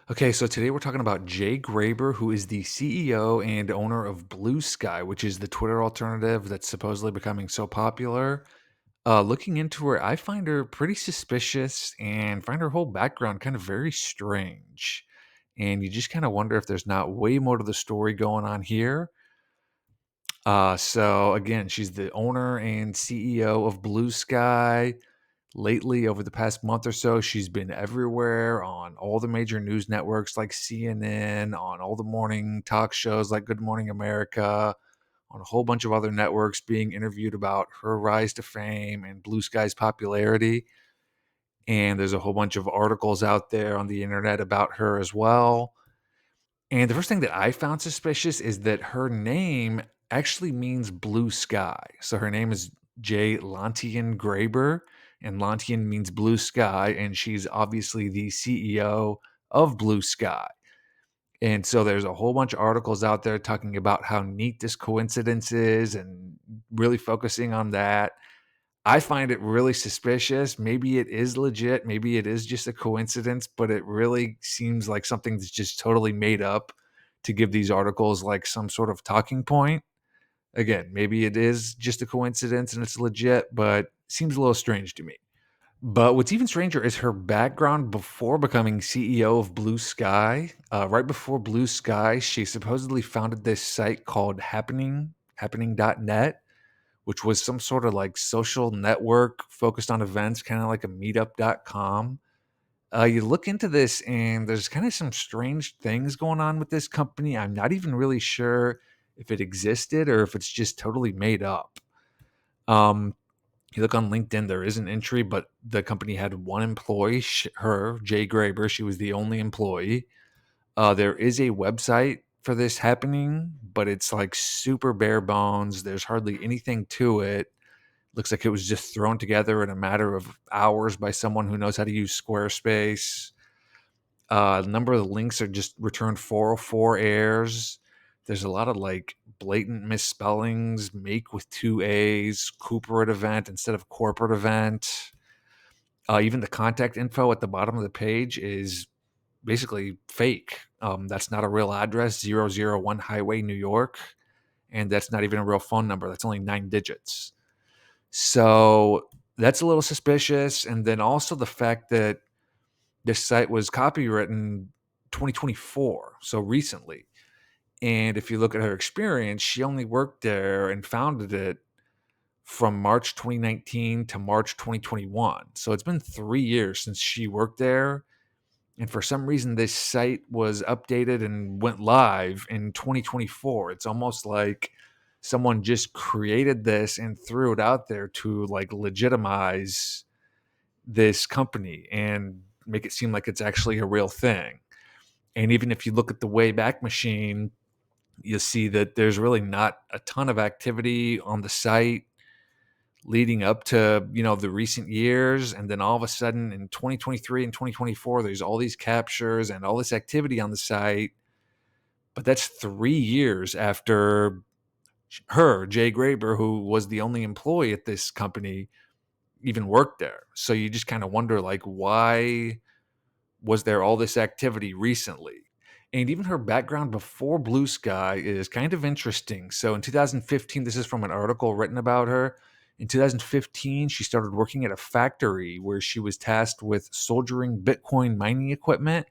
Okay, so today we're talking about Jay Graber, who is the CEO and owner of BlueSky, which is the Twitter alternative that's supposedly becoming so popular. Looking into her, I find her pretty suspicious and find her whole background kind of very strange. And you just kind of wonder if there's not way more to the story going on here. So again, she's the owner and CEO of Blue Sky. Lately, over the past month or so, she's been everywhere on all the major news networks like CNN, on all the morning talk shows like Good Morning America, on a whole bunch of other networks being interviewed about her rise to fame and Blue Sky's popularity. And there's a whole bunch of articles out there on the internet about her as well. And the first thing that I found suspicious is that her name actually means blue sky. So her name is Jay Lantian Graber, and Lantian means blue sky, and she's obviously the CEO of Blue Sky. And so there's a whole bunch of articles out there talking about how neat this coincidence is and really focusing on that. I find it really suspicious. Maybe it is legit. Maybe it is just a coincidence, but it really seems like something that's just totally made up to give these articles like some sort of talking point. Again, maybe it is just a coincidence and it's legit, but seems a little strange to me. But what's even stranger is her background before becoming CEO of Blue Sky. Right before Blue Sky, she supposedly founded this site called happening.net, which was some sort of like social network focused on events, kind of like a meetup.com. You look into this, and there's kind of some strange things going on with this company. I'm not even really sure if it existed or if it's just totally made up. Um, you look on LinkedIn, there is an entry, but the company had one employee, her, Jay Graber. She was the only employee. There is a website for this happening, but it's like super bare bones. There's hardly anything to it. Looks like it was just thrown together in a matter of hours by someone who knows how to use Squarespace. A number of the links are just returned 404 errors. There's a lot of like blatant misspellings, make with two A's, corporate event instead of corporate event. Even the contact info at the bottom of the page is basically fake. That's not a real address, 001 Highway, New York. And that's not even a real phone number. That's only 9 digits. So that's a little suspicious. And then also the fact that this site was copywritten 2024, so recently. And if you look at her experience, she only worked there and founded it from March 2019 to March 2021. So it's been 3 years since she worked there. And for some reason, this site was updated and went live in 2024. It's almost like someone just created this and threw it out there to like legitimize this company and make it seem like it's actually a real thing. And even if you look at the Wayback Machine, you'll see that there's really not a ton of activity on the site leading up to, the recent years. And then all of a sudden in 2023 and 2024, there's all these captures and all this activity on the site. But that's 3 years after her, Jay Graber, who was the only employee at this company, even worked there. So you just kind of wonder, like, why was there all this activity recently? And even her background before Blue Sky is kind of interesting. So in 2015, this is from an article written about her. In 2015, she started working at a factory where she was tasked with soldering Bitcoin mining equipment.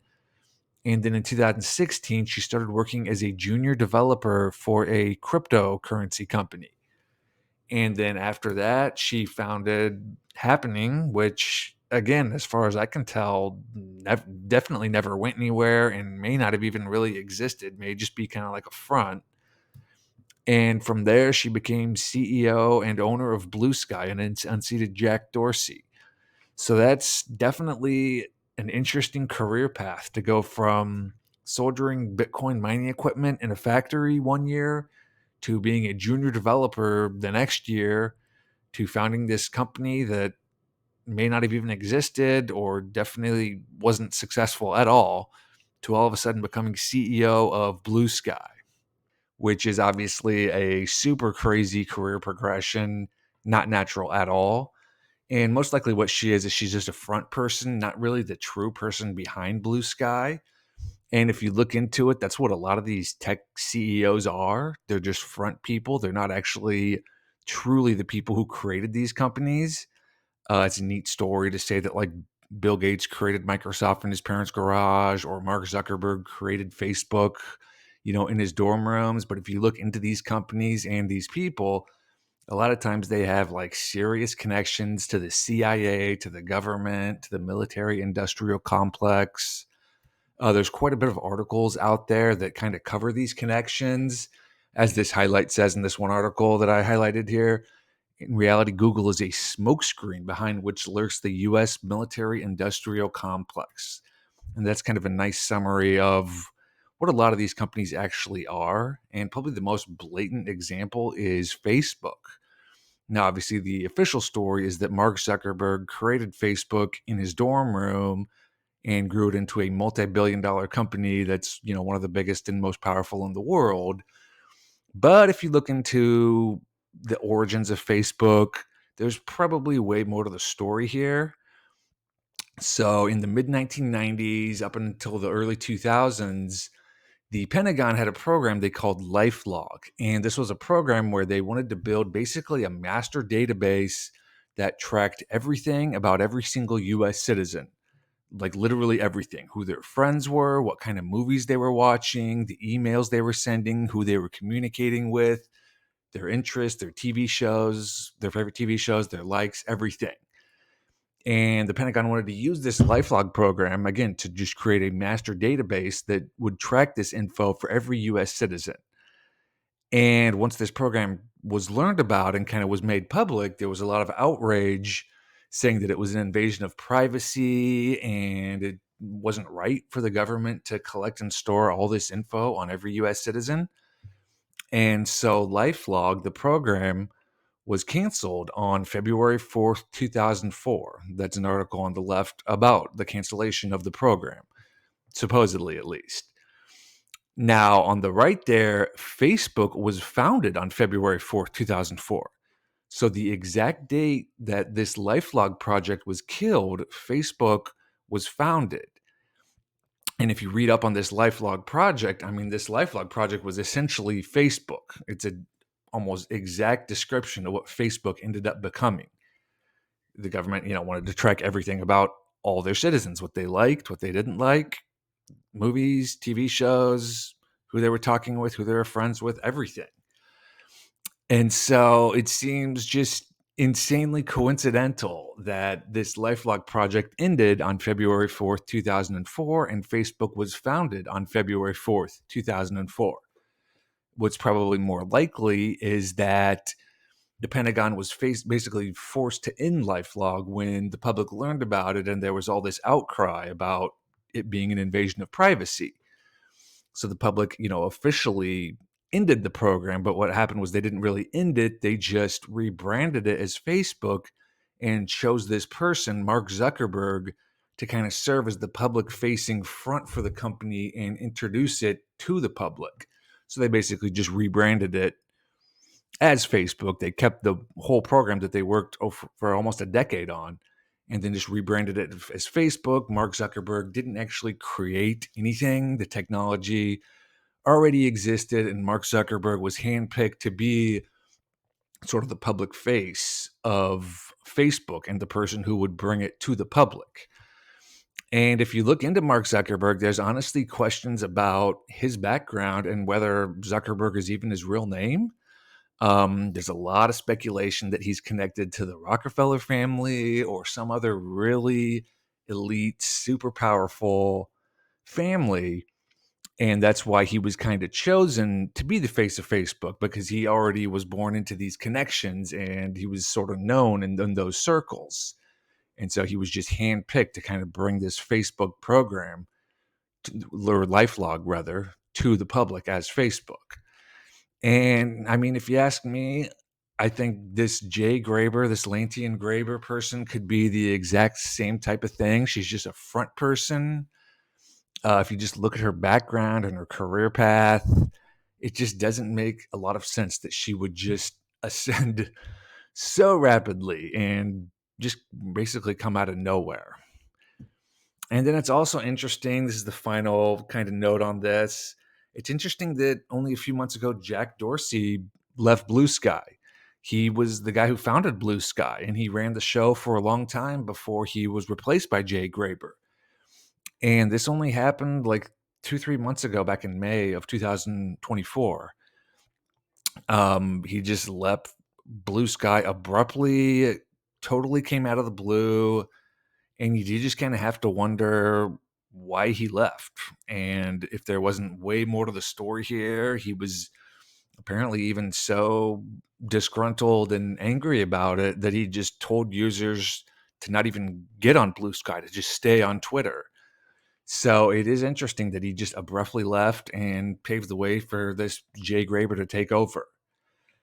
And then in 2016, she started working as a junior developer for a cryptocurrency company. And then after that, she founded Happening, which, again, as far as I can tell, definitely never went anywhere and may not have even really existed, may just be kind of like a front. And from there, she became CEO and owner of Blue Sky and unseated Jack Dorsey. So that's definitely an interesting career path to go from soldering Bitcoin mining equipment in a factory one year to being a junior developer the next year to founding this company that may not have even existed or definitely wasn't successful at all to all of a sudden becoming CEO of Blue Sky, which is obviously a super crazy career progression, not natural at all. And most likely what she is she's just a front person, not really the true person behind Blue Sky. And if you look into it, that's what a lot of these tech CEOs are. They're just front people. They're not actually truly the people who created these companies. It's a neat story to say that, like, Bill Gates created Microsoft in his parents' garage, or Mark Zuckerberg created Facebook, in his dorm rooms. But if you look into these companies and these people, a lot of times they have like serious connections to the CIA, to the government, to the military industrial complex. There's quite a bit of articles out there that kind of cover these connections. As this highlight says in this one article that I highlighted here, in reality, Google is a smokescreen behind which lurks the U.S. military industrial complex. And that's kind of a nice summary of what a lot of these companies actually are. And probably the most blatant example is Facebook. Now, obviously, the official story is that Mark Zuckerberg created Facebook in his dorm room and grew it into a multi-billion-dollar company that's, one of the biggest and most powerful in the world. But if you look into the origins of Facebook, there's probably way more to the story here. So in the mid 1990s up until the early 2000s, the Pentagon had a program they called Lifelog. And this was a program where they wanted to build basically a master database that tracked everything about every single US citizen, like literally everything: who their friends were, what kind of movies they were watching, the emails they were sending, who they were communicating with, their interests, their TV shows, their favorite TV shows, their likes, everything. And the Pentagon wanted to use this Lifelog program, again, to just create a master database that would track this info for every US citizen. And once this program was learned about and kind of was made public, there was a lot of outrage saying that it was an invasion of privacy and it wasn't right for the government to collect and store all this info on every US citizen. And so Lifelog, the program, was canceled on February 4th, 2004. That's an article on the left about the cancellation of the program, supposedly at least. Now, on the right there, Facebook was founded on February 4th, 2004. So the exact date that this Lifelog project was killed, Facebook was founded. And if you read up on this Lifelog project, I mean, this Lifelog project was essentially Facebook. It's a almost exact description of what Facebook ended up becoming. The government, wanted to track everything about all their citizens, what they liked, what they didn't like, movies, TV shows, who they were talking with, who they were friends with, everything. And so it seems just insanely coincidental that this Lifelog project ended on February 4th, 2004, and Facebook was founded on February 4th, 2004. What's probably more likely is that the Pentagon was basically forced to end Lifelog when the public learned about it and there was all this outcry about it being an invasion of privacy. So the public, officially ended the program, but what happened was they didn't really end it. They just rebranded it as Facebook and chose this person, Mark Zuckerberg, to kind of serve as the public facing front for the company and introduce it to the public. So they basically just rebranded it as Facebook. They kept the whole program that they worked for almost a decade on and then just rebranded it as Facebook. Mark Zuckerberg didn't actually create anything. The technology already existed, and Mark Zuckerberg was handpicked to be sort of the public face of Facebook and the person who would bring it to the public. And if you look into Mark Zuckerberg, there's honestly questions about his background and whether Zuckerberg is even his real name. There's a lot of speculation that he's connected to the Rockefeller family or some other really elite, super powerful family. And that's why he was kind of chosen to be the face of Facebook, because he already was born into these connections and he was sort of known in those circles. And so he was just handpicked to kind of bring this Facebook program, or Lifelog rather, to the public as Facebook. And I mean, if you ask me, I think this Jay Graber, this Lantian Graber person, could be the exact same type of thing. She's just a front person. If you just look at her background and her career path, it just doesn't make a lot of sense that she would just ascend so rapidly and just basically come out of nowhere. And then it's also interesting, this is the final kind of note on this. It's interesting that only a few months ago, Jack Dorsey left Blue Sky. He was the guy who founded Blue Sky, and he ran the show for a long time before he was replaced by Jay Graber. And this only happened like 2, 3 months ago, back in May of 2024. He just left Blue Sky abruptly, it totally came out of the blue. And you just kind of have to wonder why he left and if there wasn't way more to the story here. He was apparently even so disgruntled and angry about it that he just told users to not even get on Blue Sky, to just stay on Twitter. So it is interesting that he just abruptly left and paved the way for this Jay Graber to take over.